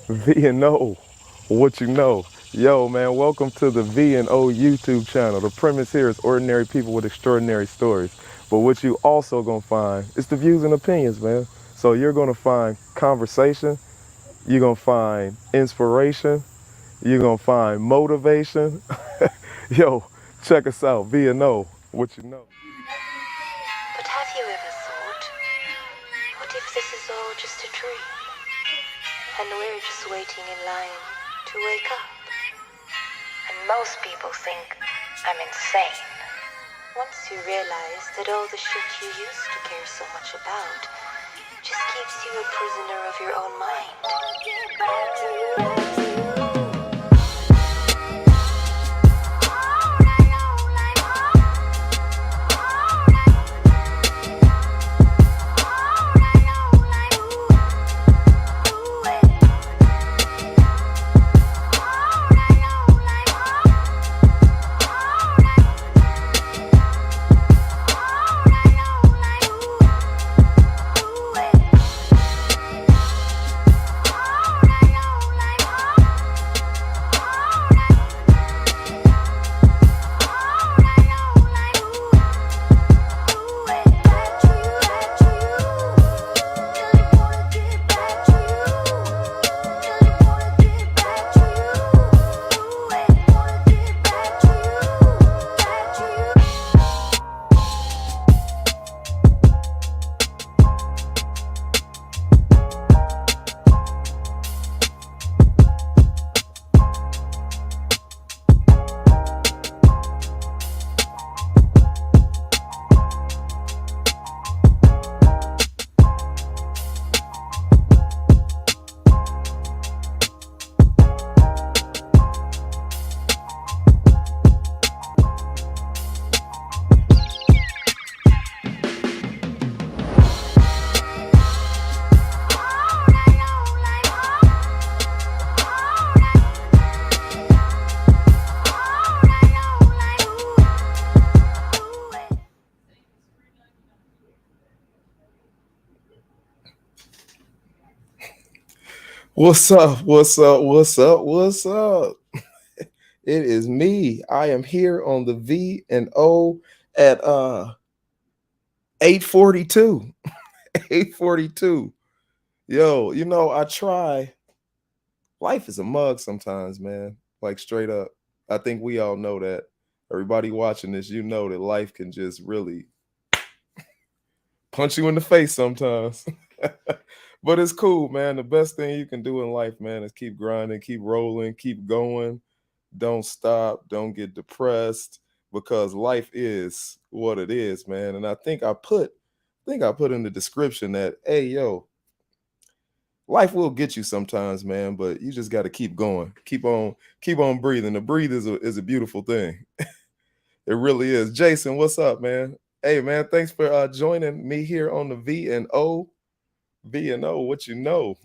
V and O, what you know. Yo, man, welcome to the V and O YouTube channel. The premise here is ordinary people with extraordinary stories. But what you also gonna find is the views and opinions, man. So you're gonna find conversation, you're gonna find inspiration, you're gonna find motivation. Yo, check us out, V and O, what you know. But have you ever thought, what if this is all just a dream? And we're just waiting in line to wake up? And most people think I'm insane. Once you realize that all the shit you used to care so much about just keeps you a prisoner of your own mind. What's up? What's up? What's up? What's up? It is me. I am here on the V and O at 8:42. 8:42. Yo, I try. Life is a mug sometimes, man. Like straight up. I think we all know that. Everybody watching this, you know that life can just really punch you in the face sometimes. But it's cool, man. The best thing you can do in life, man, is keep grinding, keep rolling, keep going. Don't stop, don't get depressed because life is what it is, man. And I think I put in the description that, hey, yo, life will get you sometimes, man, but you just got to keep going. Keep on breathing. The breathe is a beautiful thing. It really is. Jason, what's up, man? Hey, man, thanks for joining me here on the V and O. V and O, what you know?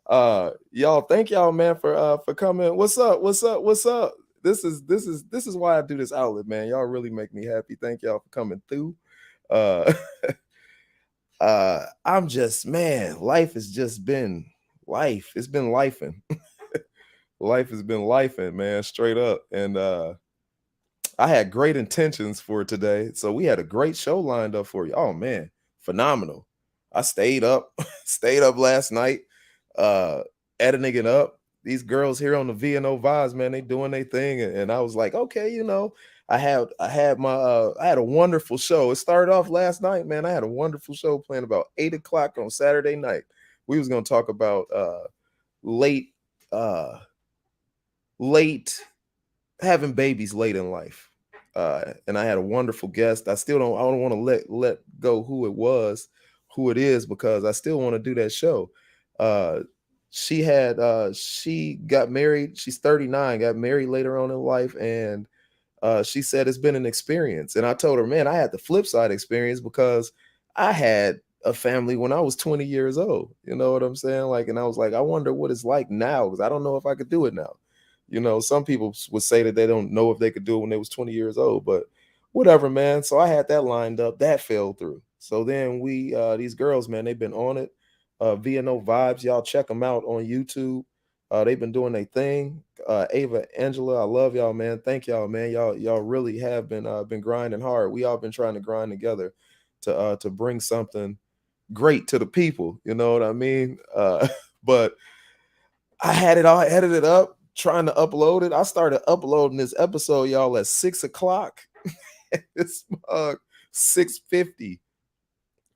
Y'all, thank y'all, man, for coming. What's up? What's up? What's up? This is why I do this outlet, man. Y'all really make me happy. Thank y'all for coming through. Uh I'm just, man, life has just been life. It's been lifing. Life has been lifing, man, straight up. And I had great intentions for today. So we had a great show lined up for you. Oh man, phenomenal. I stayed up, stayed up last night, uh, editing it up. These girls here on the VNO Vibes, man, they doing their thing. And I was like, okay, I had a wonderful show. It started off last night, man. I had a wonderful show playing about 8 o'clock on Saturday night. We was gonna talk about late uh late having babies late in life. And I had a wonderful guest. I don't want to let go who it is, because I still want to do that show. Uh, she got married. She's 39, got married later on in life, and she said it's been an experience. And I told her, man, I had the flip side experience because I had a family when I was 20 years old. You know what I'm saying? Like, and I was like, I wonder what it's like now, because I don't know if I could do it now. Some people would say that they don't know if they could do it when they was 20 years old, but whatever, man. So I had that lined up. That fell through. So then these girls, man, they've been on it. VNO Vibes. Y'all check them out on YouTube. They've been doing their thing. Ava, Angela, I love y'all, man. Thank y'all, man. Y'all really have been grinding hard. We all been trying to grind together to bring something great to the people. You know what I mean? But I had it all edited up, trying to upload it. I started uploading this episode, y'all, at 6 o'clock. It's 6:50.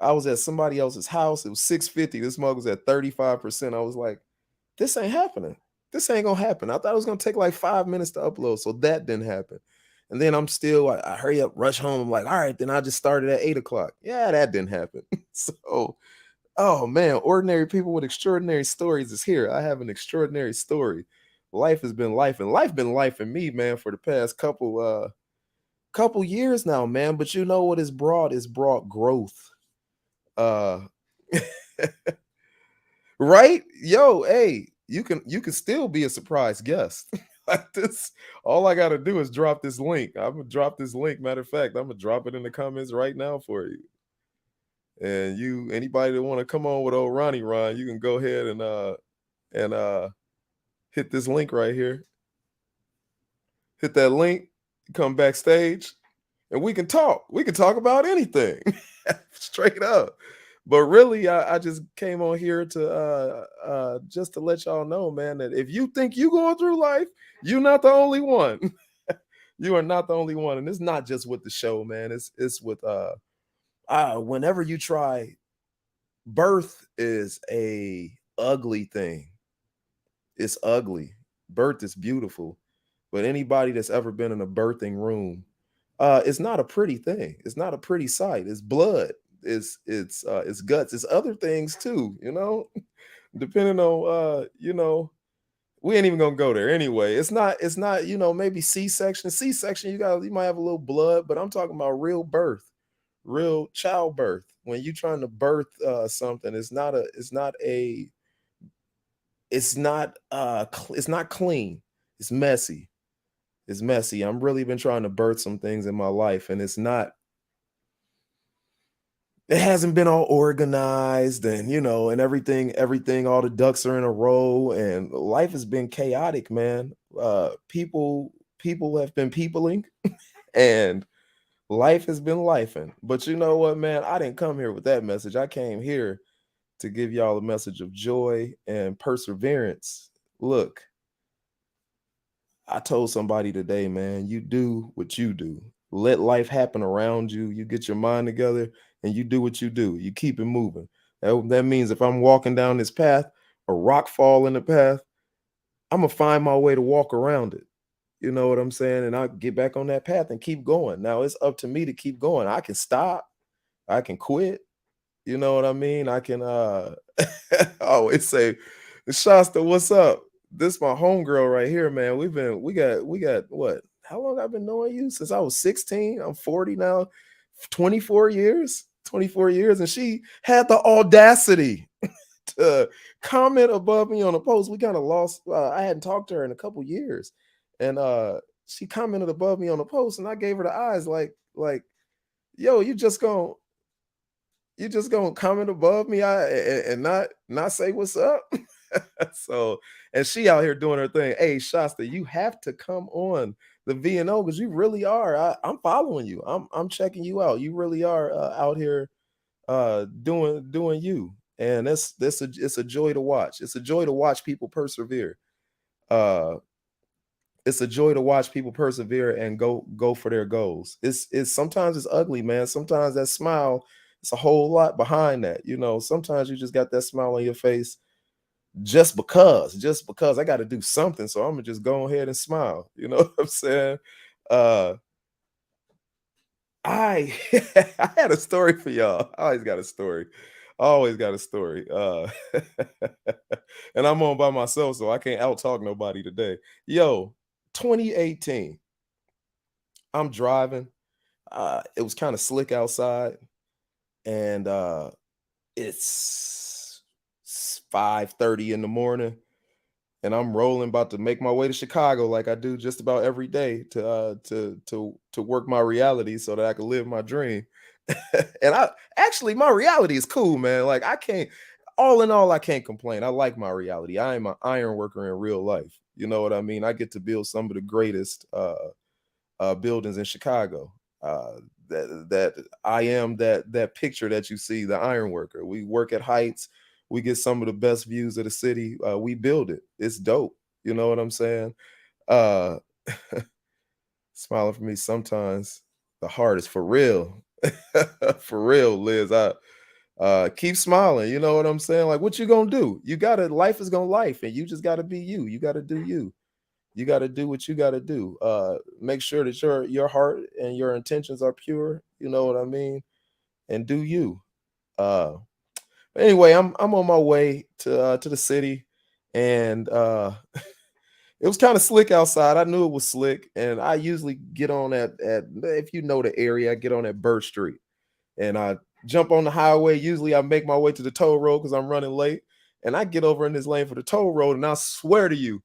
I was at somebody else's house. It was 6:50. This mug was at 35%. I was like, this ain't happening. This ain't gonna happen. I thought it was gonna take like 5 minutes to upload. So that didn't happen. And then I hurry up, rush home. I'm like, all right, then I just started at 8 o'clock. Yeah, that didn't happen. So, oh man, ordinary people with extraordinary stories is here. I have an extraordinary story. Life has been life, and life been life in me, man, for the past couple years now, man. But you know what is brought? Is brought growth. Uh right? Yo, hey, you can still be a surprise guest. Like this, all I gotta do is drop this link. I'm gonna drop this link. Matter of fact, I'm gonna drop it in the comments right now for you. And you, anybody that want to come on with old Ronnie Ron, you can go ahead and hit this link right here. Hit that link, come backstage, and we can talk. We can talk about anything. Straight up. But really, I just came on here to just to let y'all know, man, that if you think you going through life, you're not the only one. You are not the only one. And it's not just with the show, man. It's with whenever you try, birth is a ugly thing. It's ugly. Birth is beautiful. But anybody that's ever been in a birthing room, it's not a pretty thing. It's not a pretty sight. It's blood. It's guts. It's other things too. Depending on we ain't even gonna go there anyway. It's not maybe C-section. C-section you might have a little blood, but I'm talking about real birth, real childbirth. When you trying to birth something, it's not clean. It's messy. It's messy. I'm really been trying to birth some things in my life, and it hasn't been all organized, and and everything, all the ducks are in a row, and life has been chaotic, man. People have been peopling, and life has been lifing. But you know what, man? I didn't come here with that message. I came here to give y'all a message of joy and perseverance. Look, I told somebody today, man, you do what you do. Let life happen around you. You get your mind together and you do what you do. You keep it moving. That means if I'm walking down this path, a rock fall in the path, I'm gonna find my way to walk around it. You know what I'm saying? And I get back on that path and keep going. Now it's up to me to keep going. I can stop. I can quit. You know what I mean? I can I always say, Shasta, what's up? This my homegirl right here, man. We got what? How long I've been knowing you? Since I was 16. I'm 40 now. 24 years. 24 years. And she had the audacity to comment above me on a post. We kind of lost. I hadn't talked to her in a couple years. And she commented above me on a post, and I gave her the eyes like, yo, you just gonna comment above me and not say what's up. So, and she out here doing her thing. Hey, Shasta, you have to come on the VNO because you really are. I'm following you. I'm checking you out. You really are out here doing you. And it's a joy to watch. It's a joy to watch people persevere. Uh it's a joy to watch people persevere and go for their goals. It's sometimes it's ugly, man. Sometimes that smile, it's a whole lot behind that. Sometimes you just got that smile on your face just because I got to do something. So I'm gonna just go ahead and smile. You know what I'm saying? Uh I I had a story for y'all. I always got a story. I always got a story. And I'm on by myself, so I can't out talk nobody today. Yo, 2018. I'm driving. It was kind of slick outside, and it's 5:30 in the morning, and I'm rolling, about to make my way to Chicago, like I do just about every day to work my reality so that I can live my dream. And I actually, my reality is cool, man. Like I can't. all in all, I can't complain. I like my reality. I am an iron worker in real life. You know what I mean? I get to build some of the greatest buildings in Chicago. That I am that picture that you see, the iron worker. We work at heights. We get some of the best views of the city. We build it. It's dope. You know what I'm saying? Uh, Smiling for me sometimes. The heart is for real. For real, Liz. I keep smiling. You know what I'm saying? Like, what you gonna do? You gotta. Life is gonna life, and you just gotta be you. You gotta do you. You got to do what you got to do. Make sure that your heart and your intentions are pure. You know what I mean? And do you. Uh, anyway, I'm on my way to the city, and it was kind of slick outside. I knew it was slick, and I usually get on at if you know the area, I get on at Birch Street, and I jump on the highway. Usually, I make my way to the toll road because I'm running late, and I get over in this lane for the toll road, and I swear to you,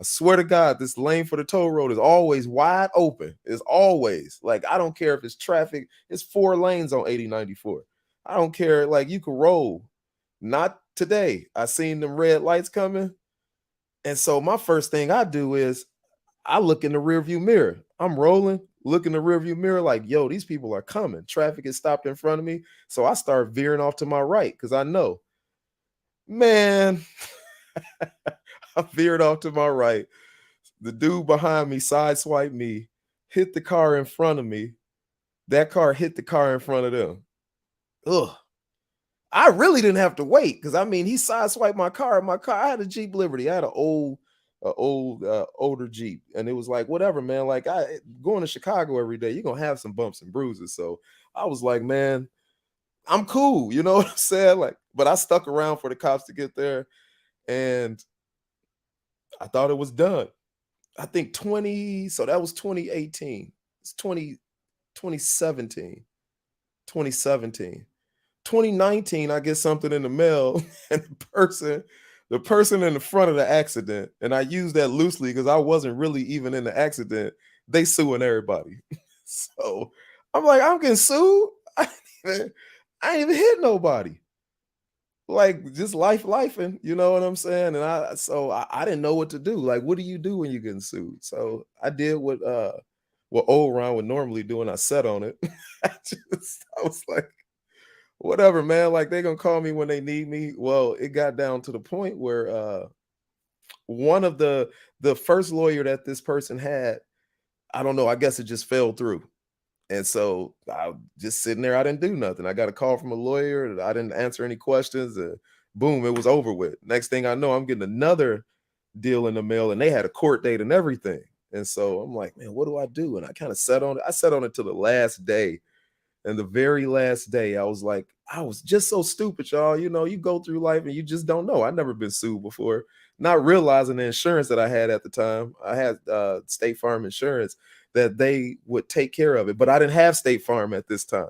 I swear to God, this lane for the toll road is always wide open. It's always like I don't care if it's traffic. It's 4 lanes on 8094. I don't care. Like you can roll. Not today. I seen them red lights coming, and so my first thing I do is I look in the rearview mirror. I'm rolling, look in the rearview mirror, like, yo, these people are coming. Traffic is stopped in front of me. So I start veering off to my right because I know, man, I veered off to my right. The dude behind me sideswiped me, hit the car in front of me. That car hit the car in front of them. Ugh. I really didn't have to wait because I mean he sideswiped my car. My car, I had a Jeep Liberty. I had older Jeep, and it was like whatever, man. Like I going to Chicago every day, you're gonna have some bumps and bruises. So I was like, man, I'm cool. You know what I'm saying? Like, but I stuck around for the cops to get there, and I thought it was done. I think 20. So that was 2018. It's 2017. 2017. 2019, I get something in the mail, and the person in the front of the accident, and I use that loosely because I wasn't really even in the accident. They suing everybody. So I'm like, I'm getting sued. Even, I ain't even hit nobody. Like just life and you know what I'm saying? And I didn't know what to do. Like, what do you do when you're getting sued? So I did what old Ron would normally do, and I sat on it. I was like, whatever, man. Like they gonna call me when they need me. Well, it got down to the point where one of the first lawyer that this person had, I don't know, I guess it just fell through. And so I was just sitting there, I didn't do nothing. I got a call from a lawyer, and I didn't answer any questions, and boom, it was over with. Next thing I know, I'm getting another deal in the mail, and they had a court date and everything. And so I'm like, man, what do I do? And I kind of sat on it. I sat on it till the last day. And the very last day, I was like, I was just so stupid, y'all. You know, you go through life and you just don't know. I never been sued before, not realizing the insurance that I had at the time. I had State Farm insurance that they would take care of it, but I didn't have State Farm at this time.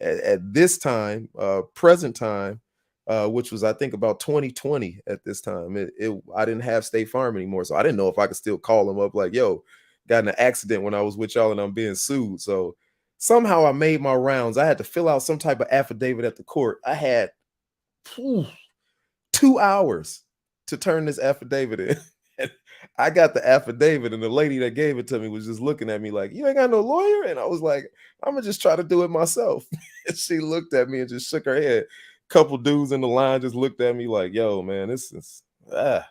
At this time, present time, which was I think about 2020 at this time, I didn't have State Farm anymore, so I didn't know if I could still call them up like, "Yo, got in an accident when I was with y'all and I'm being sued." So somehow I made my rounds. I had to fill out some type of affidavit at the court. I had phew, 2 hours to turn this affidavit in. And I got the affidavit, and the lady that gave it to me was just looking at me like, "You ain't got no lawyer?" And I was like, "I'm gonna just try to do it myself." And she looked at me and just shook her head. Couple dudes in the line just looked at me like, "Yo, man, this is ah."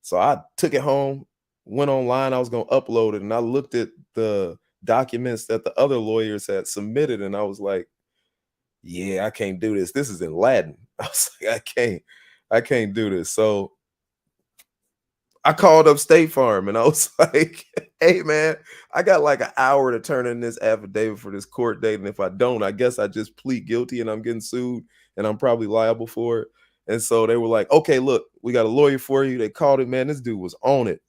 So I took it home, went online. I was gonna upload it, and I looked at the documents that the other lawyers had submitted, and I was like, "Yeah, I can't do this. This is in Latin." I was like, I can't do this." So I called up State Farm and I was like, "Hey man, I got like an hour to turn in this affidavit for this court date. And if I don't, I guess I just plead guilty and I'm getting sued and I'm probably liable for it." And so they were like, "Okay, look, we got a lawyer for you." They called it, man. This dude was on it.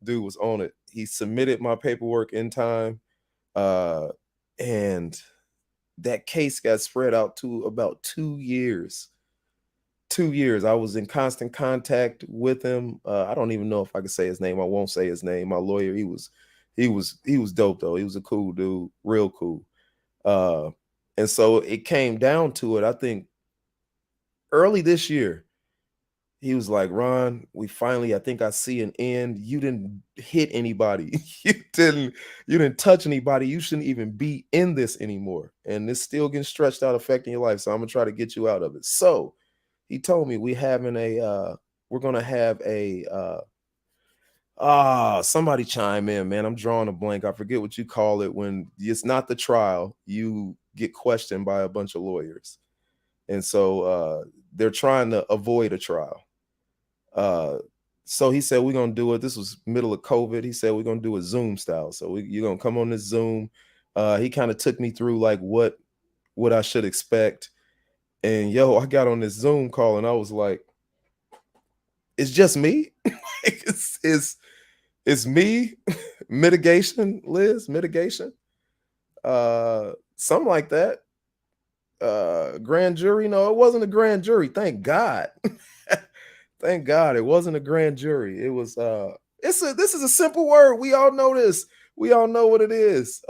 Dude was on it. He submitted my paperwork in time. Uh, and that case got spread out to about 2 years. 2 years. I was in constant contact with him. I don't even know if I could say his name. I won't say his name. My lawyer, he was dope though. He was a cool dude, real cool. Uh, and so it came down to it. I think Early this year, he was like, "Ron, we finally, I think I see an end. You didn't hit anybody. Didn't you didn't touch anybody. You shouldn't even be in this anymore. And it's still getting stretched out, affecting your life. So I'm gonna try to get you out of it." So he told me we're gonna have a somebody chime in, man. I'm drawing a blank. I forget what you call it when it's not the trial. You get questioned by a bunch of lawyers. And so they're trying to avoid a trial. Uh, so he said we're gonna do it. This was middle of COVID. He said we're gonna do a Zoom style. So you're gonna come on this Zoom. He kind of took me through like what I should expect. And yo, I got on this Zoom call and I was like, it's just me. It's me. Mitigation, Liz, mitigation. Something like that. Grand jury. No, it wasn't a grand jury. Thank God. Thank God it wasn't a grand jury. It was this is a simple word. We all know this. We all know what it is.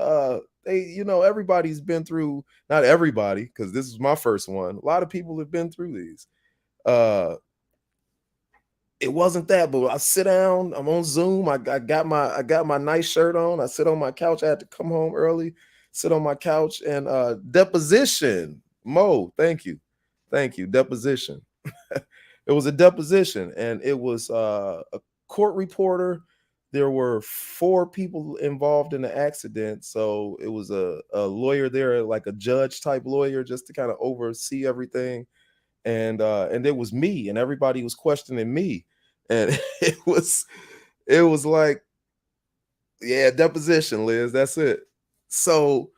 Everybody's been through, not everybody, because this is my first one. A lot of people have been through these. Uh it wasn't that, but I sit down, I'm on Zoom. I got my nice shirt on. I sit on my couch. I had to come home early, sit on my couch and deposition. Mo, thank you. Thank you. Deposition. It was a deposition and it was a court reporter. There were four people involved in the accident. So it was a lawyer there, like a judge type lawyer, just to kind of oversee everything. And it was me, and everybody was questioning me. And it was like, yeah, deposition, Liz. That's it. So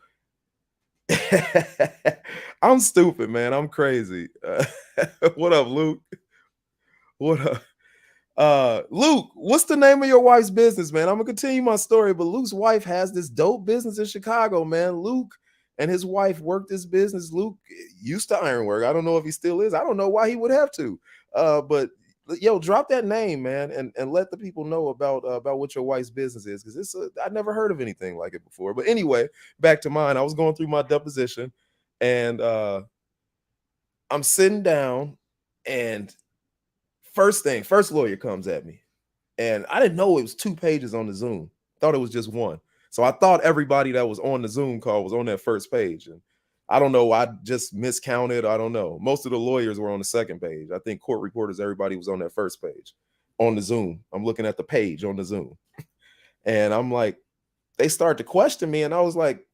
I'm stupid, man. I'm crazy. What up, Luke? What up? Luke, what's the name of your wife's business, man? I'm gonna continue my story, but Luke's wife has this dope business in Chicago, man. Luke and his wife worked this business. Luke used to ironwork. I don't know if he still is. I don't know why he would have to. But yo, drop that name, man, and let the people know about what your wife's business is, because I'd never heard of anything like it before. But anyway, back to mine. I was going through my deposition, and I'm sitting down, and first lawyer comes at me. And I didn't know it was 2 pages on the Zoom. Thought it was just one. So I thought everybody that was on the Zoom call was on that first page. And I don't know, I just miscounted. I don't know. Most of the lawyers were on the second page. I think court reporters, everybody was on that first page on the Zoom. I'm looking at the page on the Zoom. And I'm like, they start to question me. And I was like,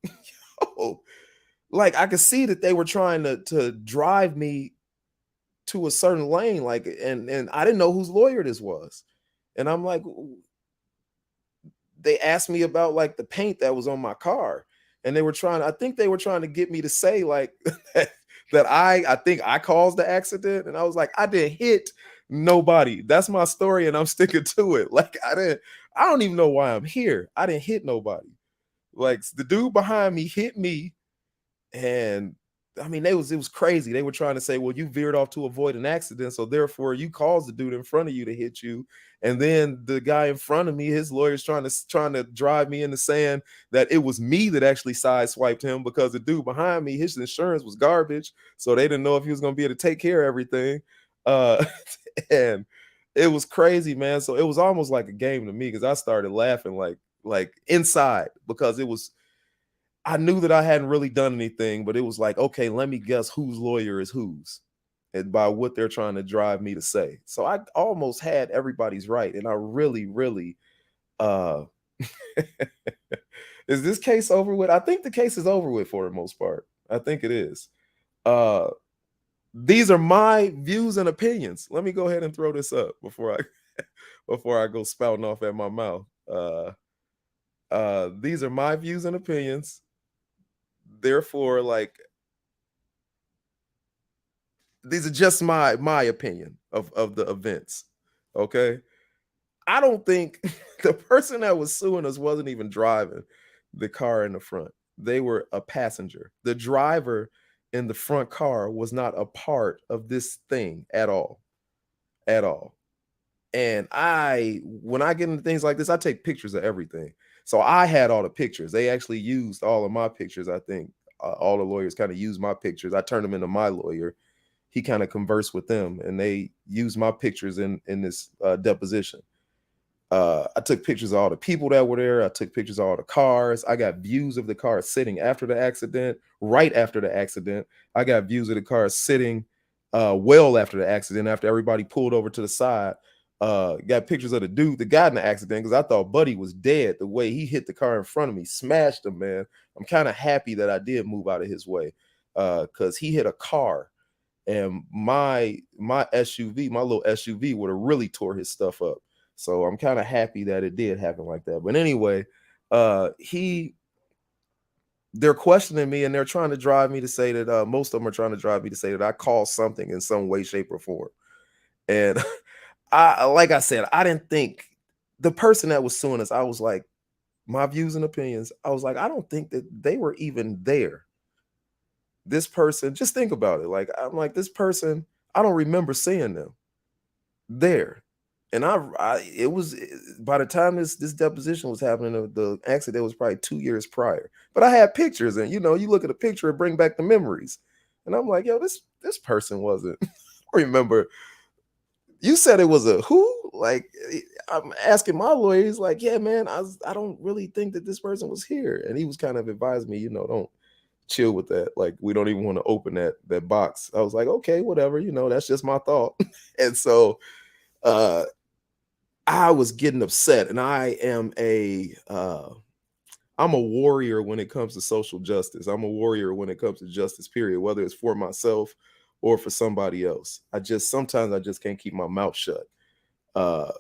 yo, like I could see that they were trying to drive me to a certain lane, like, and I didn't know whose lawyer this was. And I'm like, they asked me about like the paint that was on my car. And I think they were trying to get me to say like that I think I caused the accident. And I was like, I didn't hit nobody. That's my story and I'm sticking to it. Like I don't even know why I'm here. I didn't hit nobody. Like the dude behind me hit me, and I mean, it was crazy. They were trying to say, well, you veered off to avoid an accident, so therefore you caused the dude in front of you to hit you. And then the guy in front of me, his lawyer's trying to drive me into saying that it was me that actually sideswiped him, because the dude behind me, his insurance was garbage, so they didn't know if he was going to be able to take care of everything. Uh, and it was crazy, man. So it was almost like a game to me, because I started laughing like inside, because it was, I knew that I hadn't really done anything, but it was like, okay, let me guess whose lawyer is whose, and by what they're trying to drive me to say. So I almost had everybody's right, and I really, really, uh, is this case over with? I think the case is over with for the most part. I think it is. Uh, these are my views and opinions. Let me go ahead and throw this up before I before I go spouting off at my mouth. These are my views and opinions. Therefore, like, these are just my opinion of the events. Okay. I don't think the person that was suing us wasn't even driving the car in the front. They were a passenger. The driver in the front car was not a part of this thing at all. At all. And when I get into things like this, I take pictures of everything. So I had all the pictures. They actually used all of my pictures. I think all the lawyers kind of used my pictures. I turned them into my lawyer. he kind of conversed with them, and they used my pictures in this deposition. I took pictures of all the people that were there. I took pictures of all the cars. I got views of the cars sitting after the accident, right after the accident. I got views of the cars sitting well after the accident, after everybody pulled over to the side. Got pictures of the dude that got in the accident because I thought Buddy was dead. The way he hit the car in front of me, smashed him, man. I'm kind of happy that I did move out of his way because he hit a car, and my SUV, my little SUV, would have really tore his stuff up. So I'm kind of happy that it did happen like that. But anyway, he they're questioning me, and they're trying to drive me to say that most of them are trying to drive me to say that I caused something in some way, shape, or form. And I, like I said, I didn't think the person that was suing us, I was like, my views and opinions, I was like, I don't think that they were even there. This person, just think about it. Like, I'm like, this person, I don't remember seeing them there. And it was by the time this deposition was happening, the accident was probably 2 years prior. But I had pictures, and you look at a picture and bring back the memories. And I'm like, yo, this person wasn't. I remember you said it was a who? Like, I'm asking my lawyer. He's like, yeah, man, I don't really think that this person was here. And he was kind of advised me, don't chill with that. Like, we don't even want to open that box. I was like, okay, whatever. That's just my thought. And so uh I was getting upset, and I'm a warrior when it comes to social justice. I'm a warrior when it comes to justice, period, whether it's for myself or for somebody else. Sometimes I just can't keep my mouth shut. Uh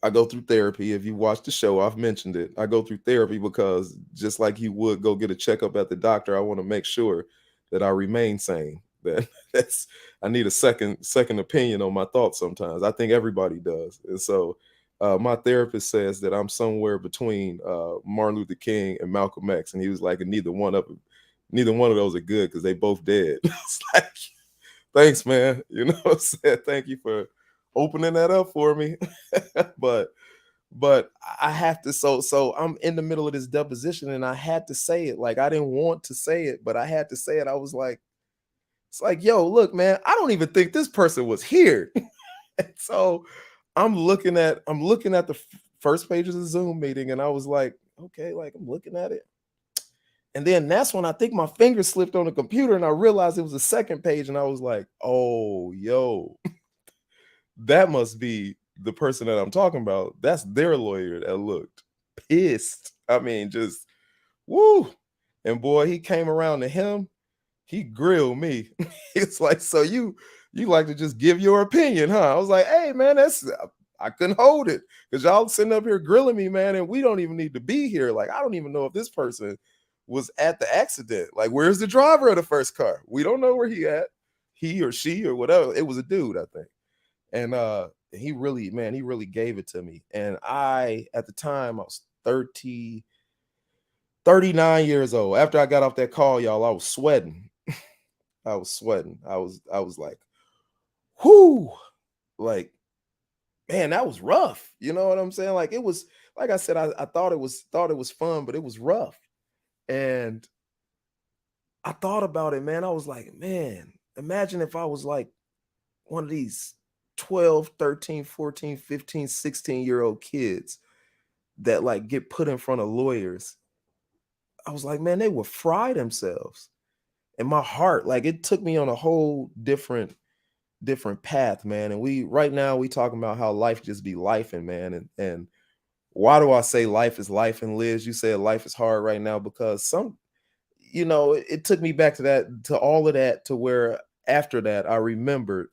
I go through therapy. If you watch the show, I've mentioned it. I go through therapy because just like you would go get a checkup at the doctor, I want to make sure that I remain sane. That that's I need a second opinion on my thoughts sometimes. I think everybody does. And so my therapist says that I'm somewhere between Martin Luther King and Malcolm X. And he was like, neither one of those are good because they both dead. It's like, thanks, man. I said, thank you for opening that up for me. but but I have to, so I'm in the middle of this deposition, and I had to say it. Like, I didn't want to say it, but I had to say it. I was like, it's like, yo, look, man, I don't even think this person was here. And so I'm looking at the first page of the Zoom meeting, and I was like, okay, like, I'm looking at it. And then that's when I think my finger slipped on the computer, and I realized it was the second page, and I was like, oh, yo, that must be the person that I'm talking about. That's their lawyer that looked pissed. I mean, just woo. And boy, he came around to him. He grilled me. It's like, so you like to just give your opinion, huh? I was like, hey, man, I couldn't hold it because y'all sitting up here grilling me, man, and we don't even need to be here. Like, I don't even know if this person was at the accident. Like, where's the driver of the first car? We don't know where he at. He or she or whatever. It was a dude, I think. And he really, man, he really gave it to me. And at the time, I was 39 years old. After I got off that call, y'all, I was sweating. I was sweating. I was like, whoo, like, man, that was rough. You know what I'm saying? Like, it was, like I said, I thought it was fun, but it was rough. And I thought about it, man. I was like, man, imagine if I was like one of these 12, 13, 14, 15, 16-year-old kids that like get put in front of lawyers. I was like, man, they would fry themselves. And my heart, like, it took me on a whole different path, man. And we right now we talking about how life just be life, and man. And why do I say life is life? And Liz, you said life is hard right now because it took me back to all of that, to where after that I remembered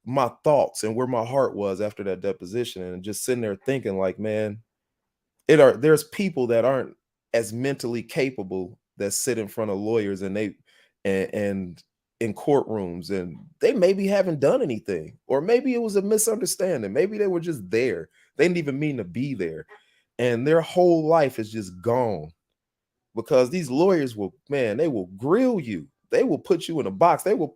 my thoughts and where my heart was after that deposition, and just sitting there thinking like, man, there's people that aren't as mentally capable that sit in front of lawyers, and in courtrooms, and they maybe haven't done anything, or maybe it was a misunderstanding, maybe they were just there, they didn't even mean to be there, and their whole life is just gone because these lawyers will, man, they will grill you. They will put you in a box. They will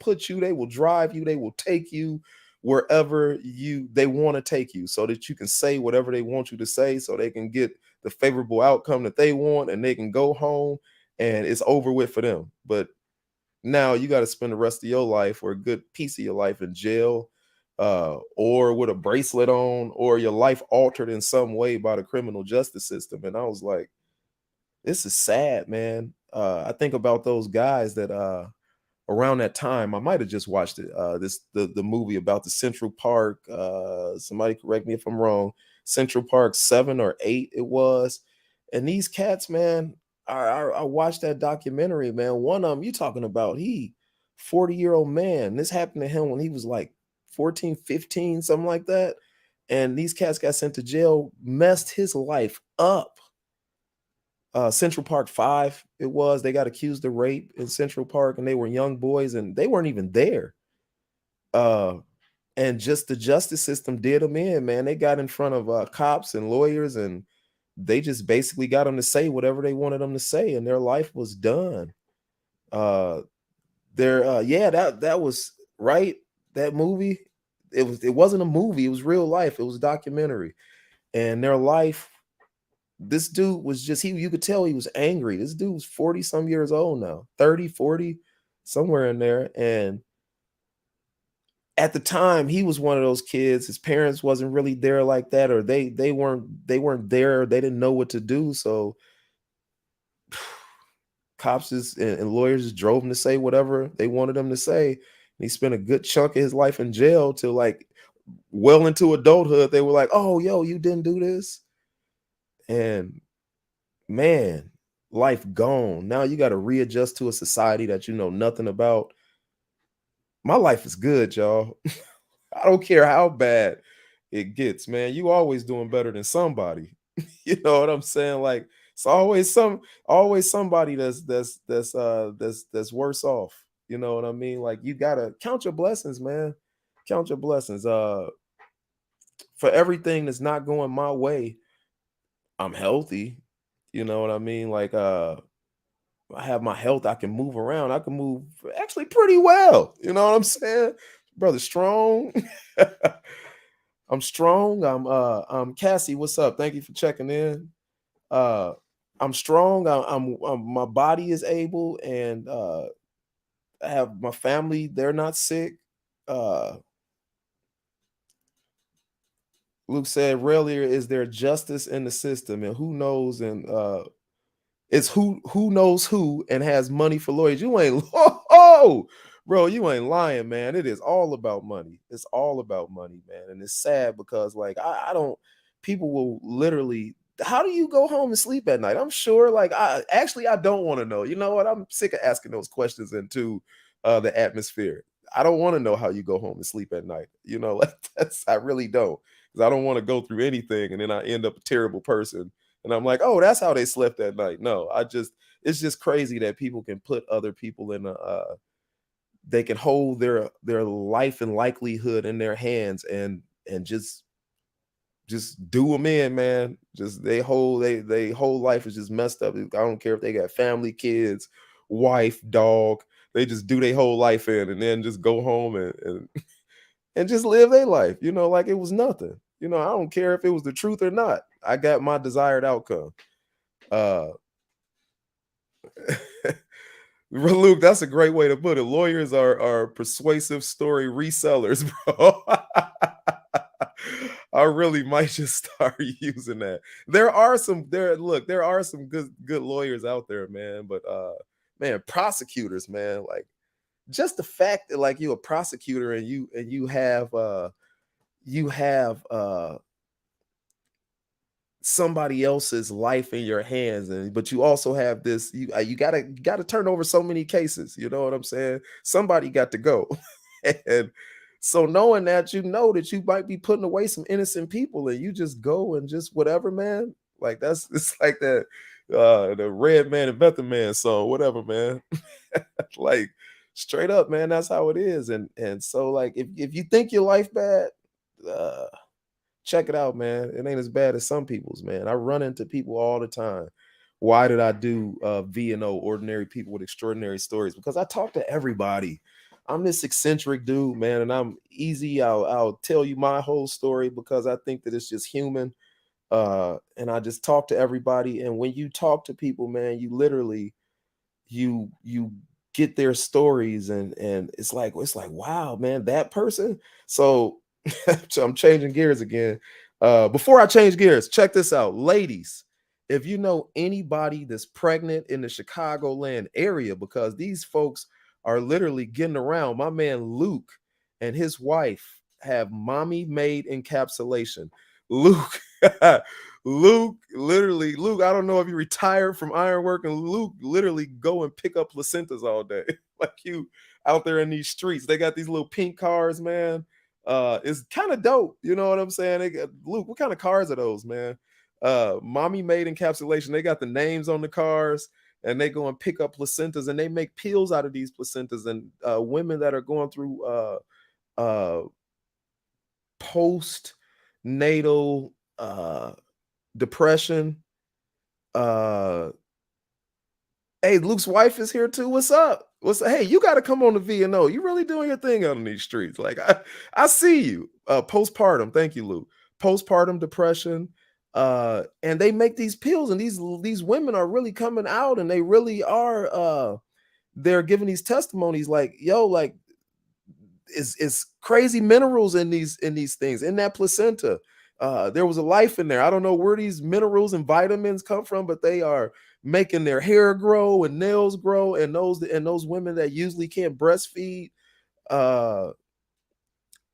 drive you. They will take you wherever they want to take you so that you can say whatever they want you to say so they can get the favorable outcome that they want, and they can go home and it's over with for them. But Now you got to spend the rest of your life or a good piece of your life in jail, or with a bracelet on, or your life altered in some way by the criminal justice system. And I was like, this is sad, man. I think about those guys that around that time, I might have just watched it. The movie about the Central Park. Somebody correct me if I'm wrong. Central Park 7 or 8, it was. And these cats, man, I watched that documentary, man. One of them, you talking about, he 40-year-old man. This happened to him when he was like 14, 15, something like that. And these cats got sent to jail, messed his life up. Central Park 5, it was. They got accused of rape in Central Park, and they were young boys, and they weren't even there. Uh, and just the justice system did them in, man. They got in front of cops and lawyers, and they just basically got them to say whatever they wanted them to say, and their life was done. Uh, yeah, that was right. That movie, it wasn't a movie. It was real life. It was a documentary, and their life, this dude was just, he, you could tell he was angry. This dude was 40 some years old now, 30, 40, somewhere in there. And at the time, he was one of those kids, his parents wasn't really there like that, or they weren't there, they didn't know what to do. So cops and lawyers just drove him to say whatever they wanted him to say. And he spent a good chunk of his life in jail till like well into adulthood. They were like, oh, yo, you didn't do this. And man, life gone. Now you got to readjust to a society that you know nothing about. My life is good, y'all. I don't care how bad it gets, man. You always doing better than somebody. You know what I'm saying? Like, it's always somebody that's worse off. You know what I mean? Like, you gotta count your blessings, man. Count your blessings. For everything that's not going my way, I'm healthy. You know what I mean? Like, I have my health. I can move around. I can move actually pretty well. You know what I'm saying? Brother strong. I'm strong. I'm Cassie. What's up? Thank you for checking in. Uh I'm strong. My body is able, and I have my family, they're not sick. Uh Luke said earlier, is there justice in the system? And who knows, and it's who knows who and has money for lawyers. You ain't oh, bro, you ain't lying, man. It is all about money. It's all about money, man. And it's sad because like I don't, people will literally, how do you go home and sleep at night? I'm sure like I don't want to know. You know what? I'm sick of asking those questions into the atmosphere. I don't want to know how you go home and sleep at night. You know, like that's, I really don't. Because I don't want to go through anything and then I end up a terrible person and I'm like, oh, that's how they slept that night. No, it's just crazy that people can put other people in a, they can hold their life and likelihood in their hands and just do them in, man. Just they whole life is just messed up. I don't care if they got family, kids, wife, dog. They just do their whole life in and then just go home and just live their life, you know, like it was nothing. You know, I don't care if it was the truth or not. I got my desired outcome. Uh Luke, that's a great way to put it. Lawyers are persuasive story resellers, bro. I really might just start using that. There are some good lawyers out there, man, but man, prosecutors, man, like just the fact that like you're a prosecutor and you have somebody else's life in your hands, and but you also have this, you gotta turn over so many cases, you know what I'm saying? Somebody got to go. And so knowing that, you know that you might be putting away some innocent people and you just go and just whatever, man. Like that's, it's like that the Red Man and Method Man song, whatever, man. Like straight up, man, that's how it is. And so like if you think your life bad, uh check it out, man. It ain't as bad as some people's, man. I run into people all the time. Why did I do V&O, ordinary people with extraordinary stories? Because I talk to everybody. I'm this eccentric dude, man, and I'm easy. I'll tell you my whole story because I think that it's just human. And I just talk to everybody. And when you talk to people, man, you literally you get their stories, and it's like wow, man, that person. So so I'm changing gears again. Before I change gears, check this out, ladies. If you know anybody that's pregnant in the Chicagoland area, because these folks are literally getting around. My man Luke and his wife have mommy made encapsulation. Luke, Luke, I don't know if you retired from ironwork, and Luke literally go and pick up placentas all day. Like you out there in these streets. They got these little pink cars, man. It's kind of dope. You know what I'm saying? Luke, what kind of cars are those, man? Mommy made encapsulation. They got the names on the cars, and they go and pick up placentas, and they make pills out of these placentas. And women that are going through uh, post natal depression. Uh, hey, Luke's wife is here too. What's up? Hey, you got to come on the VNO. You really doing your thing out on these streets. Like I see you. Postpartum. Thank you, Luke. Postpartum depression. And they make these pills, and these women are really coming out, and they really are. They're giving these testimonies like, yo, like is crazy minerals in these things in that placenta. There was a life in there. I don't know where these minerals and vitamins come from, but they are making their hair grow and nails grow. And those women that usually can't breastfeed, uh,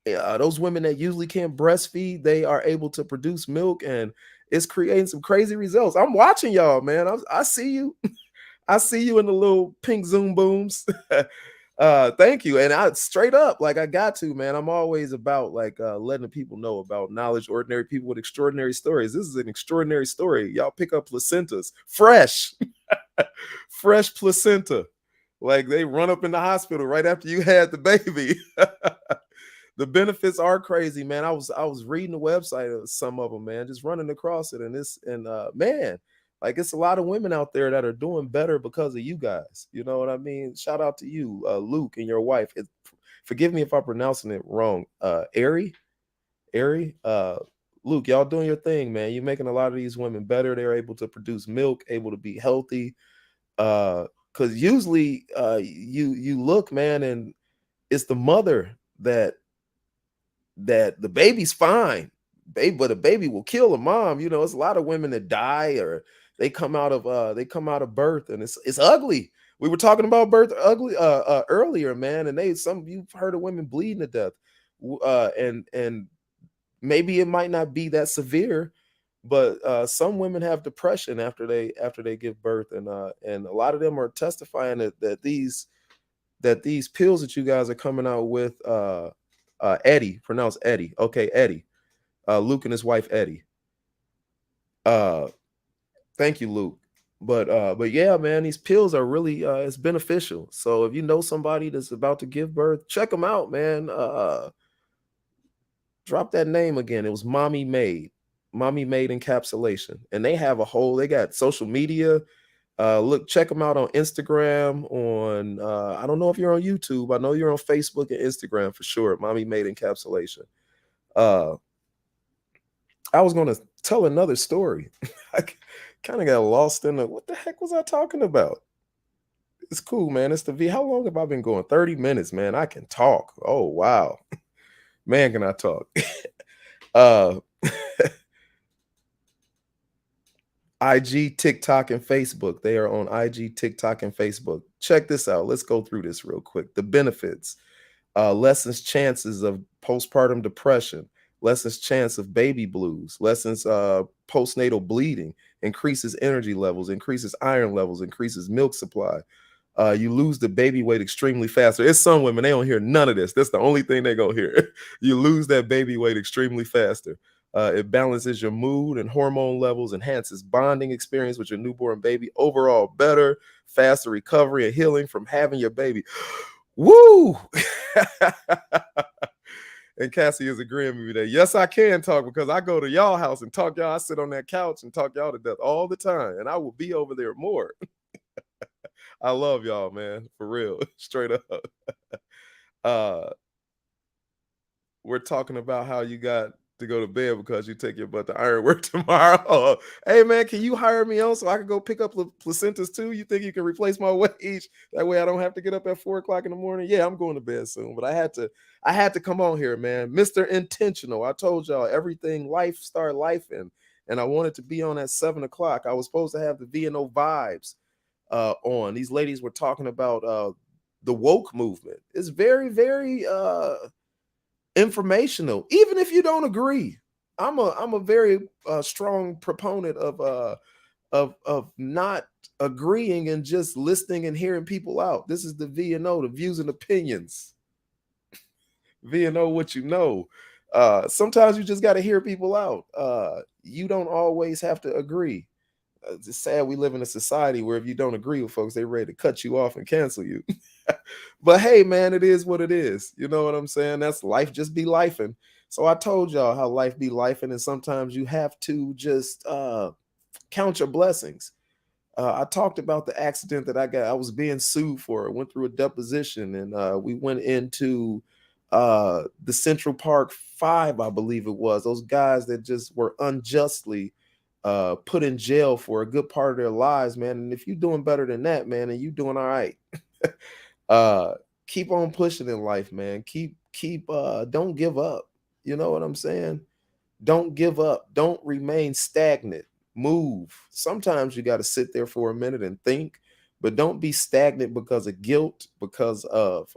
those women that usually can't breastfeed, they are able to produce milk, and it's creating some crazy results. I'm watching y'all, man. I see you. I see you in the little pink Zoom booms. Thank you. And I straight up, like I got to, man. I'm always about like letting people know about knowledge, ordinary people with extraordinary stories. This is an extraordinary story. Y'all pick up placentas, fresh, fresh placenta. Like they run up in the hospital right after you had the baby. The benefits are crazy, man. I was reading the website of some of them, man, just running across it, and this and man, like it's a lot of women out there that are doing better because of you guys. You know what I mean? Shout out to you, Luke, and your wife. Forgive me if I'm pronouncing it wrong. Ari, Luke, y'all doing your thing, man. You're making a lot of these women better. They're able to produce milk, able to be healthy. Because usually, you look, man, and it's the mother that the baby's fine, baby, but a baby will kill a mom. You know, it's a lot of women that die, or they come out of birth, and it's ugly. We were talking about birth ugly earlier, man, and some you've heard of women bleeding to death, and maybe it might not be that severe, but some women have depression after they give birth, and a lot of them are testifying that these pills that you guys are coming out with, Eddie, pronounced Eddie. Okay, Eddie. Luke and his wife Eddie. Uh, thank you, Luke. But yeah, man, these pills are really it's beneficial. So if you know somebody that's about to give birth, check them out, man. Drop that name again. It was Mommy Made Encapsulation, and they got social media. Look, check them out on Instagram. On I don't know if you're on YouTube. I know you're on Facebook and Instagram for sure. Mommy Made Encapsulation. Uh, I was going to tell another story. I kind of got lost in the what the heck was I talking about? It's cool, man. It's the V. How long have I been going? 30 minutes, man. I can talk. Oh wow, man, can I talk? uh, IG, TikTok, and Facebook. They are on IG, TikTok, and Facebook. Check this out. Let's go through this real quick. The benefits: lessens chances of postpartum depression, lessens chance of baby blues, lessens postnatal bleeding, increases energy levels, increases iron levels, increases milk supply. You lose the baby weight extremely faster. It's some women, they don't hear none of this. That's the only thing they're going to hear. You lose that baby weight extremely faster. It balances your mood and hormone levels, enhances bonding experience with your newborn baby. Overall, better, faster recovery and healing from having your baby. Woo! And Cassie is agreeing with me that yes, I can talk because I go to y'all house and talk y'all. I sit on that couch and talk y'all to death all the time, and I will be over there more. I love y'all, man, for real, straight up. Uh, we're talking about how you got. to go to bed because you take your butt to ironwork tomorrow. Hey man, can you hire me on so I can go pick up placentas too? You think you can replace my wage? That way I don't have to get up at 4 o'clock in the morning. Yeah, I'm going to bed soon. But I had to come on here, man. Mr. Intentional. I told y'all everything life start life and I wanted to be on at 7 o'clock. I was supposed to have the VNO vibes on. These ladies were talking about the woke movement. It's very, very informational, even if you don't agree. I'm a very strong proponent of not agreeing and just listening and hearing people out. This is the VNO, the views and opinions. VNO, what you know. Sometimes you just got to hear people out. You don't always have to agree. It's sad we live in a society where if you don't agree with folks, they're ready to cut you off and cancel you. But hey, man, it is what it is. You know what I'm saying? That's life. Just be lifing. So I told y'all how life be lifing, and sometimes you have to just count your blessings. I talked about the accident that I got. I was being sued for. I went through a deposition, and we went into the Central Park Five, I believe it was. Those guys that just were unjustly put in jail for a good part of their lives, man. And if you're doing better than that, man, and you doing all right, uh, keep on pushing in life, man. Keep don't give up. You know what I'm saying? Don't give up. Don't remain stagnant. Move. Sometimes you got to sit there for a minute and think, but don't be stagnant because of guilt, because of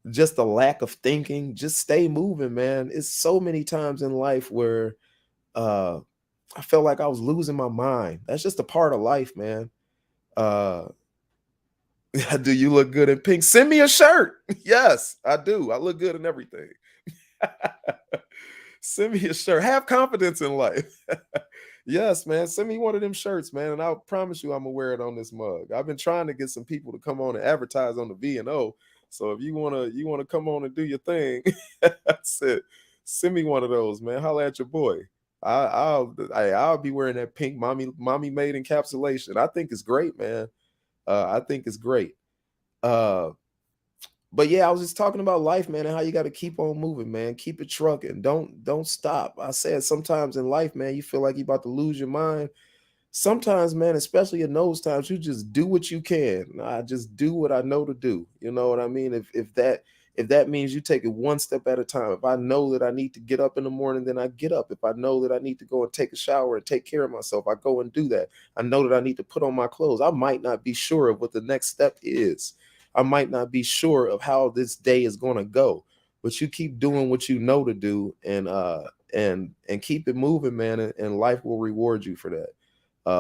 just a lack of thinking. Just stay moving, man. It's so many times in life where uh I felt like I was losing my mind. That's just a part of life, man. Uh do you look good in pink? Send me a shirt. Yes, I do. I look good in everything. Send me a shirt. Have confidence in life. Yes, man. Send me one of them shirts, man, and I'll promise you I'm gonna wear it on this mug. I've been trying to get some people to come on and advertise on the V and O. So if you wanna come on and do your thing, that's it. Send me one of those, man. Holla at your boy. I'll be wearing that pink mommy made encapsulation. I think it's great, man. I think it's great. Uh, but yeah, I was just talking about life, man, and how you got to keep on moving, man. Keep it trucking. Don't stop. I said sometimes in life, man, you feel like you're about to lose your mind. Sometimes, man, especially in those times, you just do what you can. I just do what I know to do. You know what I mean? If that means you take it one step at a time. If I know that I need to get up in the morning, then I get up. If I know that I need to go and take a shower and take care of myself, I go and do that. I know that I need to put on my clothes. I might not be sure of what the next step is. I might not be sure of how this day is going to go, but you keep doing what you know to do, and keep it moving, man, and life will reward you for that.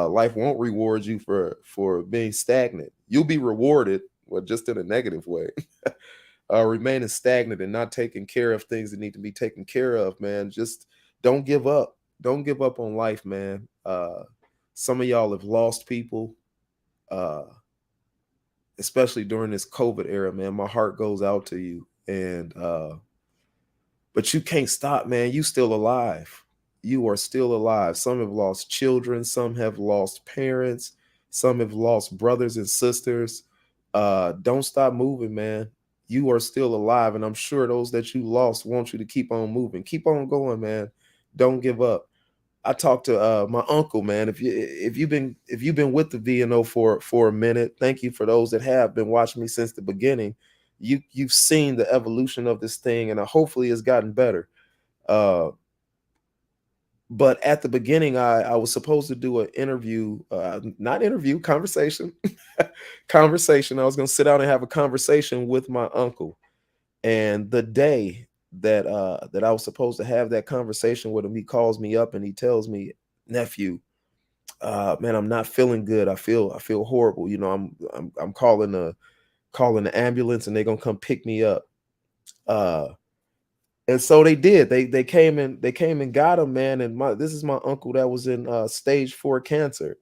Life won't reward you for being stagnant. You'll be rewarded, well, just in a negative way. Remaining stagnant and not taking care of things that need to be taken care of, man. Just don't give up. Don't give up on life, man. Some of y'all have lost people, uh, especially during this COVID era, man. My heart goes out to you, and but you can't stop, man. You still alive. You are still alive. Some have lost children, some have lost parents, some have lost brothers and sisters. Don't stop moving, man. You are still alive, and I'm sure those that you lost want you to keep on moving. Keep on going, man. Don't give up. I talked to my uncle, man. If you've been with the VNO for a minute, thank you for those that have been watching me since the beginning. You've seen the evolution of this thing, and hopefully it's gotten better. Uh, but at the beginning, I was supposed to do an interview, not interview, conversation, conversation. I was going to sit down and have a conversation with my uncle, and the day that I was supposed to have that conversation with him, he calls me up and he tells me, "Nephew, man, I'm not feeling good. I feel horrible. You know, I'm calling the ambulance, and they're gonna come pick me up." Uh, and so they did. They came and got him, man. And this is my uncle that was in stage 4 cancer.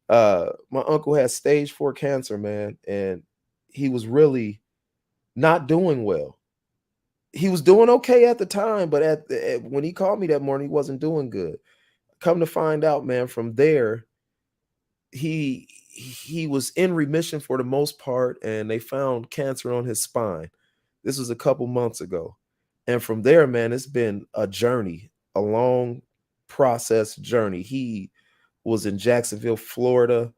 My uncle had stage 4 cancer, man, and he was really not doing well. He was doing okay at the time, but when he called me that morning, he wasn't doing good. Come to find out, man, from there, he was in remission for the most part, and they found cancer on his spine. This was a couple months ago. And from there, man, it's been a journey, a long process journey. He was in Jacksonville, Florida.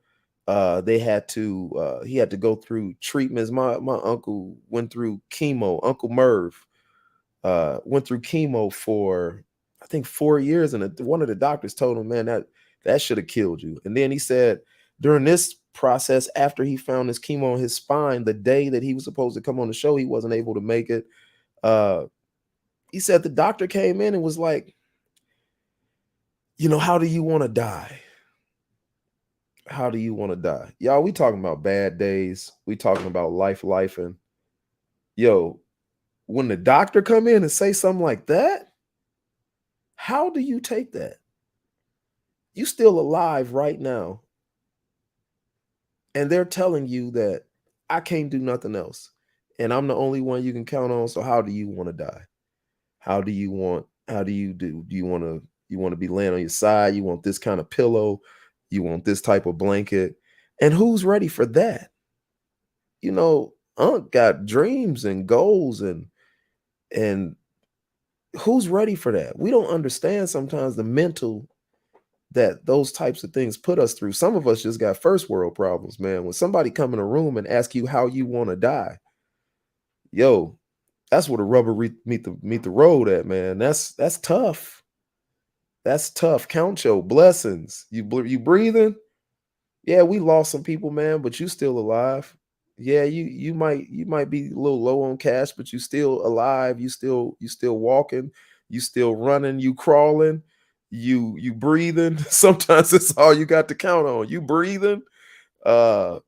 They had to he had to go through treatments. My uncle went through chemo. Uncle Merv went through chemo for I think 4 years, and one of the doctors told him, "Man, that should have killed you." And then he said during this process, after he found his chemo on his spine, the day that he was supposed to come on the show, he wasn't able to make it. Uh, he said the doctor came in and was like, how do you want to die? How do you want to die? Y'all, we talking about bad days. We talking about life, and yo, when the doctor come in and say something like that, how do you take that? You still alive right now, and they're telling you that I can't do nothing else, and I'm the only one you can count on. So how do you want to die? How do you do you want to be laying on your side? You want this kind of pillow? You want this type of blanket? And who's ready for that? Unc got dreams and goals, and who's ready for that? We don't understand sometimes the mental that those types of things put us through. Some of us just got first world problems, man. When somebody come in a room and ask you how you want to die, yo, that's where the rubber meet the road at, man. That's tough. That's tough. Count your blessings. You breathing? Yeah, we lost some people, man, but you still alive. Yeah, you might be a little low on cash, but you still alive. You still walking. You still running. You crawling. You breathing. Sometimes it's all you got to count on. You breathing. Uh,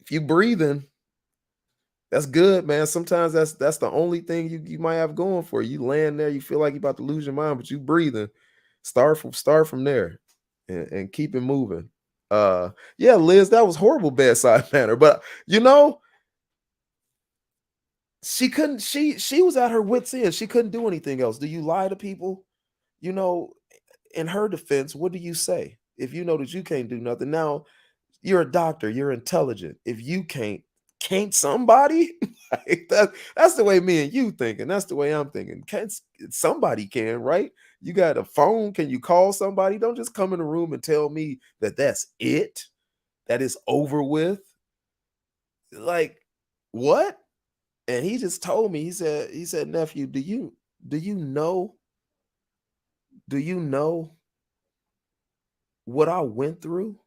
if you breathing, that's good, man. Sometimes that's the only thing you might have going for you. You laying there, you feel like you about to lose your mind, but you breathing. Start from there, and keep it moving. Yeah, Liz, that was horrible bedside manner, but she couldn't. She was at her wits end. She couldn't do anything else. Do you lie to people? You know, in her defense, what do you say if you know that you can't do nothing? Now you're a doctor, you're intelligent. If you can't somebody? Like that's the way me and you thinking. That's the way I'm thinking. Can't somebody can, right? You got a phone, can you call somebody? Don't just come in the room and tell me that that's it, that is over with. Like, what? And he just told me, he said, nephew, do you know do you know what I went through?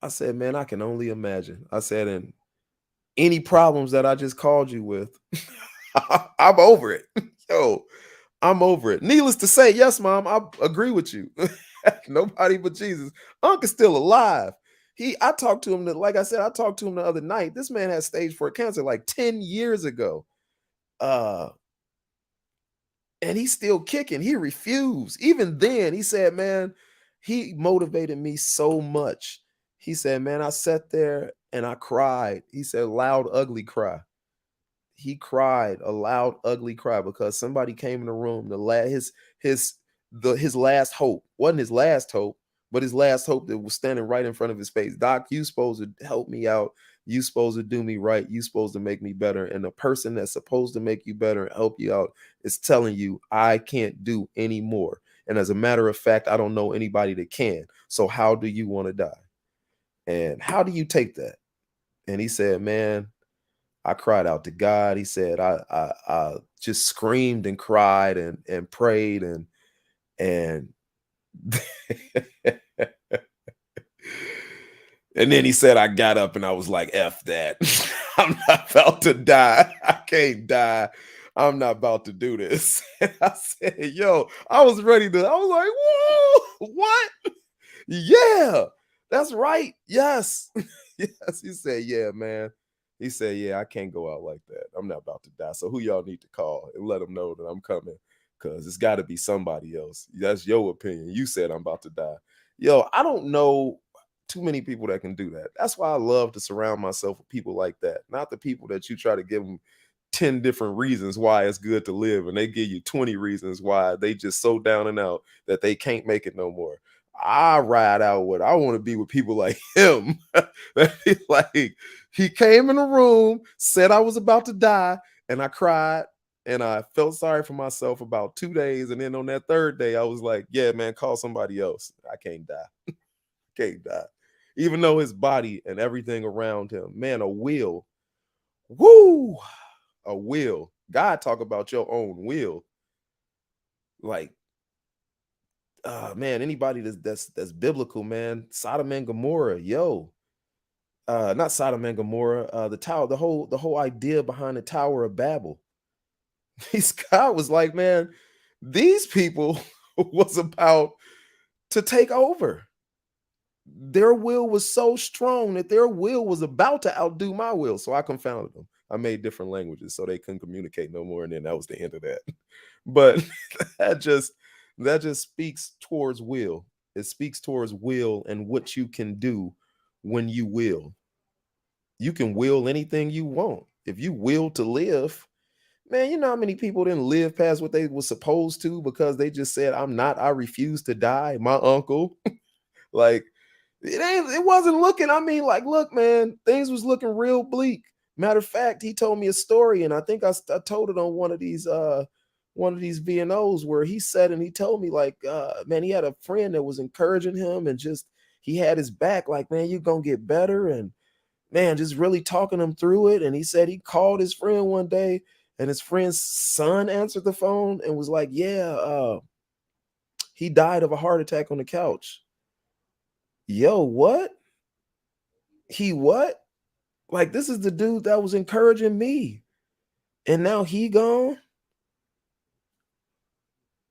I said, man, I can only imagine. I said, and any problems that I just called you with, I'm over it. Yo, I'm over it. Needless to say, yes, mom, I agree with you. Nobody but Jesus. Unc is still alive. I talked to him, like I said, I talked to him the other night. This man had stage 4 cancer like 10 years ago. Uh, and he's still kicking. He refused. Even then, he said, man, he motivated me so much. He said, man, I sat there and I cried. He said, loud, ugly cry. He cried a loud, ugly cry because somebody came in the room. His his last hope wasn't his last hope, but his last hope that was standing right in front of his face. Doc, you supposed to help me out. You supposed to do me right. You supposed to make me better. And the person that's supposed to make you better and help you out is telling you I can't do anymore. And as a matter of fact, I don't know anybody that can. So how do you want to die? And how do you take that? And he said, man, I cried out to God. He said, I just screamed and cried and prayed and and then he said, I got up and I was like, F that. I'm not about to die. I can't die. I'm not about to do this. And I said, yo, I was ready to, I was like, whoa, what? Yeah, that's right. Yes. Yes. He said, yeah, man. He said, yeah, I can't go out like that. I'm not about to die. So who y'all need to call and let them know that I'm coming? Because it's got to be somebody else. That's your opinion. You said I'm about to die. Yo, I don't know too many people that can do that. That's why I love to surround myself with people like that. Not the people that you try to give them 10 different reasons why it's good to live and they give you 20 reasons why they just so down and out that they can't make it no more. I ride out with. I want to be with people like him. Like he came in the room, said I was about to die, and I cried and I felt sorry for myself about 2 days. And then on that third day, I was like, yeah, man, call somebody else. I can't die. Can't die. Even though his body and everything around him, man, a will. Woo! A will. God talk about your own will. Like, man, anybody that's biblical, man. Sodom and Gomorrah, yo. Not Sodom and Gomorrah, the tower, the whole idea behind the Tower of Babel. God was like, man, these people was about to take over. Their will was so strong that their will was about to outdo my will. So I confounded them. I made different languages so they couldn't communicate no more. And then that was the end of that. But that just that just speaks towards will. It speaks towards will and what you can do when you will. You can will anything you want. If you will to live, man, you know how many people didn't live past what they were supposed to because they just said, I'm not, I refuse to die. My uncle, like it wasn't looking. I mean, like, look, man, things was looking real bleak. Matter of fact, he told me a story, and I think I told it on one of these VNOs where he said, and he told me, like, man, he had a friend that was encouraging him and just he had his back, like, man, you're gonna get better, and man, just really talking him through it. And he said he called his friend one day, and his friend's son answered the phone and was like, yeah, he died of a heart attack on the couch. Yo, what? He what? Like, this is the dude that was encouraging me. And now he gone.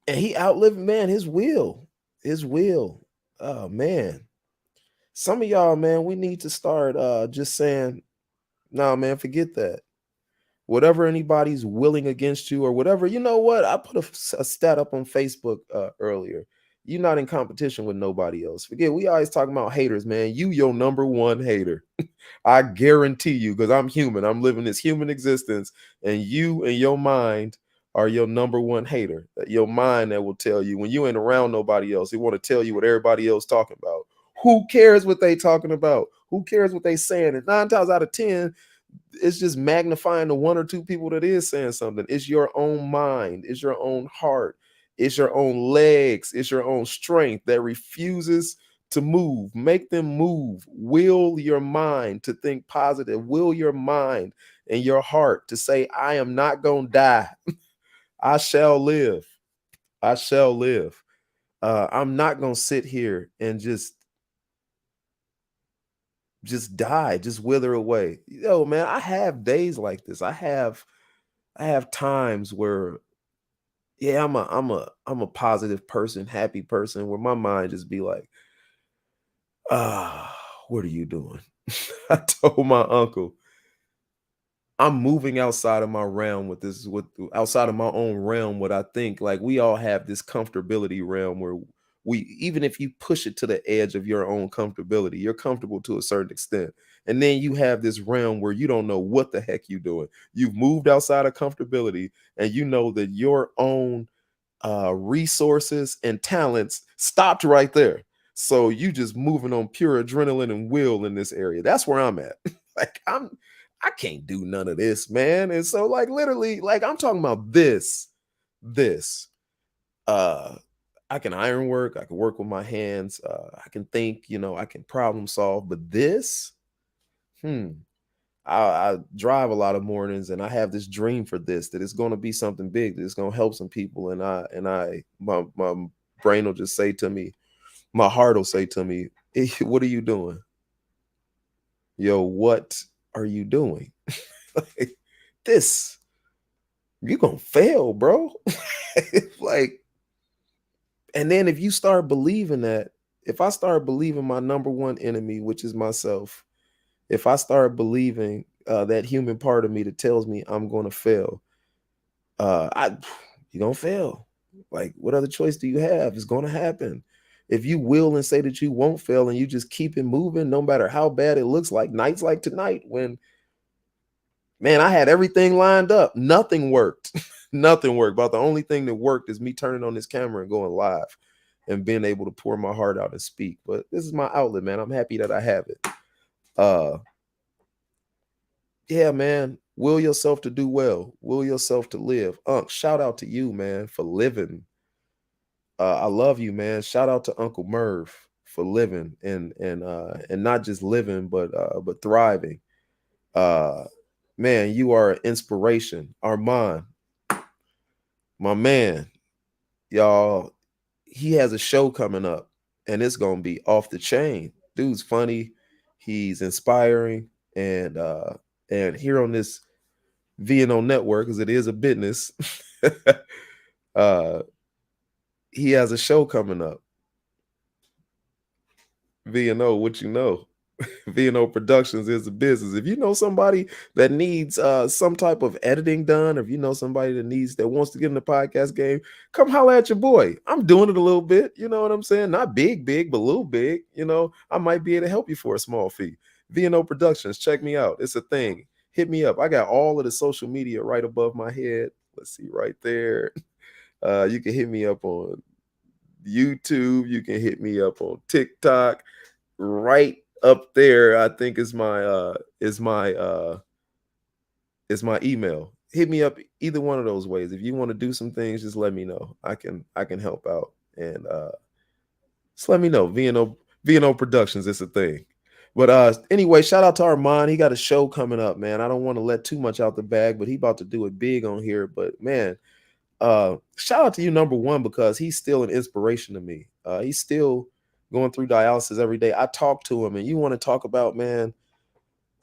And he outlived, man, his will. His will. Oh man. Some of y'all, man, we need to start just saying, nah, man, forget that. Whatever anybody's willing against you or whatever, you know what? I put a stat up on Facebook earlier. You're not in competition with nobody else. Forget, we always talking about haters, man. You your number one hater. I guarantee you, because I'm human. I'm living this human existence, and you and your mind are your number one hater. Your mind that will tell you when you ain't around nobody else. They want to tell you what everybody else talking about. Who cares what they talking about? Who cares what they saying? And 9 times out of 10, it's just magnifying the one or two people that is saying something. It's your own mind. It's your own heart. It's your own legs. It's your own strength that refuses to move. Make them move. Will your mind to think positive. Will your mind and your heart to say, I am not going to die. I shall live. I shall live. I'm not going to sit here and just die, just wither away. Yo, man, I have days like this. I have times where, yeah, I'm a positive person, happy person, where my mind just be like, what are you doing? I told my uncle, I'm moving outside of my realm with this, with outside of my own realm. What I think, like, we all have this comfortability realm where even if you push it to the edge of your own comfortability, you're comfortable to a certain extent. And then you have this realm where you don't know what the heck you're doing. You've moved outside of comfortability, and you know that your own resources and talents stopped right there. So you just moving on pure adrenaline and will in this area. That's where I'm at. Like, I can't do none of this, man. And so, like, literally, like, I'm talking about this. Uh I can iron work, I can work with my hands, I can think, I can problem solve, but this, hmm, I drive a lot of mornings, and I have this dream for this, that it's going to be something big, that it's going to help some people. And my brain will just say to me, my heart will say to me, "Hey, what are you doing? Yo, what are you doing?" Like, this, you gonna fail, bro. Like, and then if you start believing that, if I start believing my number one enemy, which is myself, if I start believing that human part of me that tells me I'm going to fail, I you're gonna fail. Like, what other choice do you have? It's going to happen. If you will and say that you won't fail, and you just keep it moving, no matter how bad it looks, like nights like tonight, when, man, I had everything lined up, nothing worked. Nothing worked. About the only thing that worked is me turning on this camera and going live. and being able to pour my heart out and speak. But this is my outlet, man. I'm happy that I have it. Uh yeah, man. Will yourself to do well. Will yourself to live. Unc, shout out to you, man, for living. I love you, man. Shout out to Uncle Merv for living and not just living, but thriving. Uh Man, you are an inspiration. Armand, my man, y'all, he has a show coming up and it's gonna be off the chain. Dude's funny, he's inspiring, and here on this VNO network, because it is a business, uh he has a show coming up. VNO, what you know? VNO Productions is a business. If you know somebody that needs some type of editing done, or if you know somebody that wants to get in the podcast game, come holler at your boy. I'm doing it a little bit. You know what I'm saying? Not big, big, but a little big. You know, I might be able to help you for a small fee. VNO Productions, check me out. It's a thing. Hit me up. I got all of the social media right above my head. Let's see right there. You can hit me up on YouTube. You can hit me up on TikTok. Right up there, I think is my email. Hit me up either one of those ways. If you want to do some things, just let me know. I can help out. And just let me know. VNO Productions, it's a thing. But anyway, shout out to Armand. He got a show coming up, man. I don't want to let too much out the bag, but he about to do it big on here. But man, shout out to you, number one, because he's still an inspiration to me. He's still going through dialysis every day. I talk to him, and you want to talk about, man,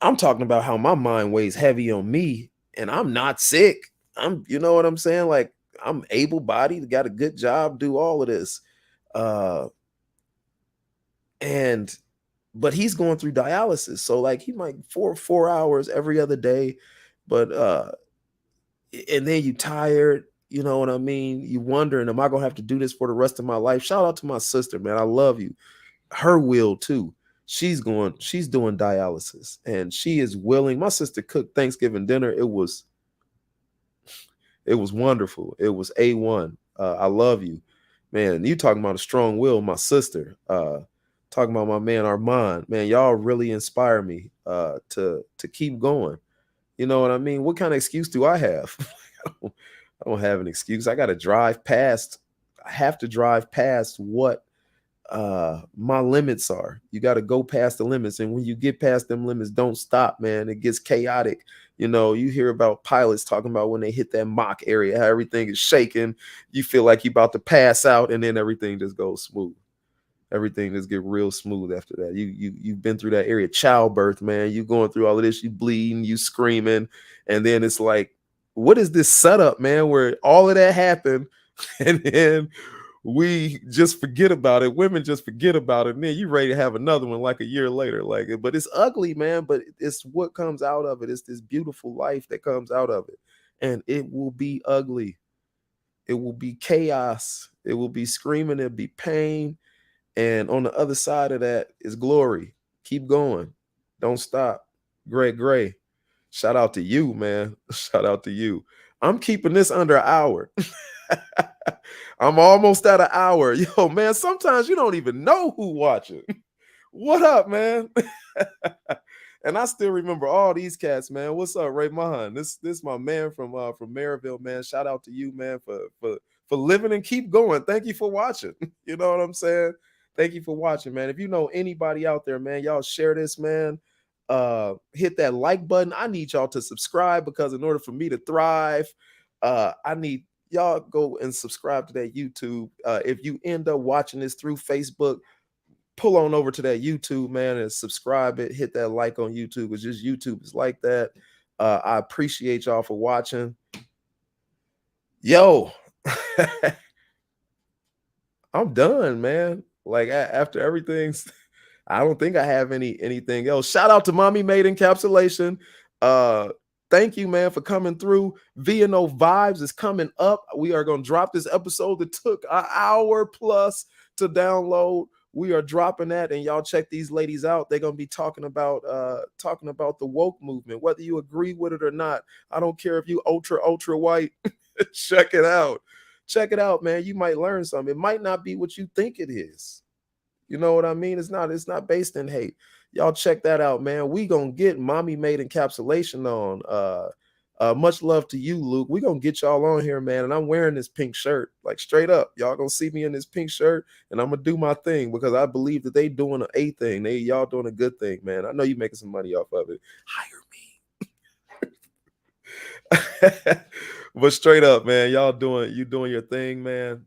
I'm talking about how my mind weighs heavy on me, and I'm not sick. You know what I'm saying? Like, I'm able bodied, got a good job, do all of this. Uh, and but he's going through dialysis. So like he might 4 hours every other day, but and then you tired, you know what I mean? You wondering, am I gonna have to do this for the rest of my life? Shout out to my sister, man. I love you. Her will too. She's doing dialysis and she is willing. My sister cooked Thanksgiving dinner. It was wonderful. It was A1. I love you. Man, you talking about a strong will, my sister. Talking about my man Armand. Man, y'all really inspire me to keep going. You know what I mean? What kind of excuse do I have? I don't have an excuse. I have to drive past what my limits are. You got to go past the limits, and when you get past them limits, don't stop, man. It gets chaotic. You know, you hear about pilots talking about when they hit that Mach area, how everything is shaking. You feel like you're about to pass out, and then everything just goes smooth. Everything just get real smooth after that. You've been through that area, childbirth, man. You going through all of this, you bleeding, you screaming, and then it's like, what is this setup, man? Where all of that happened, and then we just forget about it. Women just forget about it, and then you ready to have another one like a year later. Like, but it's ugly, man. But it's what comes out of it. It's this beautiful life that comes out of it, and it will be ugly. It will be chaos. It will be screaming. It'll be pain and on the other side of that is glory. Keep going. Don't stop. Greg Gray. Shout out to you, man. Shout out to you. I'm keeping this under an hour. I'm almost at an hour. Yo, man, sometimes you don't even know who watching. What up, man? And I still remember all these cats, man. What's up, Ray Mahan? This my man from Maryville, man. Shout out to you, man, for living and keep going. Thank you for watching. You know what I'm saying? Thank you for watching, man. If you know anybody out there, man, y'all share this, man. Hit that like button. I need y'all to subscribe because in order for me to thrive, I need y'all go and subscribe to that YouTube. If you end up watching this through Facebook, pull on over to that YouTube, man, and subscribe it. Hit that like on YouTube. It's just YouTube is like that. I appreciate y'all for watching. Yo, I'm done, man. Like after everything's, I don't think I have anything else. Shout out to Mommy Made Encapsulation. Uh, Thank you, man, for coming through. VNO Vibes is coming up. We are gonna drop this episode that took an hour plus to download. We are dropping that, and y'all check these ladies out. They're gonna be talking about the woke movement, whether you agree with it or not. I don't care if you ultra white. Check it out. Check it out, man. You might learn something. It might not be what you think it is. You know what I mean? It's not based in hate. Y'all check that out, man. We gonna get mommy made encapsulation on. Much love to you, Luke. We gonna get y'all on here, man. And I'm wearing this pink shirt, like straight up. Y'all gonna see me in this pink shirt, and I'm gonna do my thing because I believe that they doing a thing. Y'all doing a good thing, man. I know you making some money off of it. Hire me. But straight up, man, you doing your thing, man.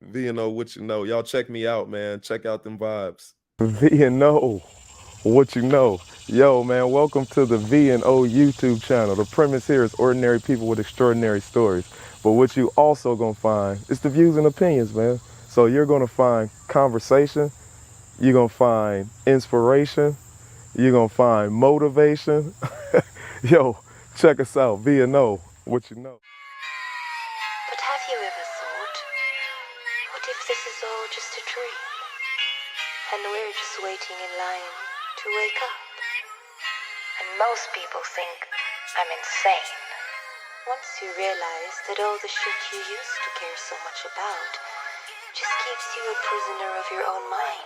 VNO, what you know. Y'all check me out, man. Check out them vibes. VNO, what you know. Yo, man, welcome to the VNO YouTube channel. The premise here is ordinary people with extraordinary stories. But what you also gonna find is the views and opinions, man. So you're gonna find conversation, you're gonna find inspiration, you're gonna find motivation. Yo, check us out, VNO, what you know. But have you ever thought, what if this is all just a dream? And we're just waiting in line to wake up? And most people think I'm insane. Once you realize that all the shit you used to care so much about just keeps you a prisoner of your own mind.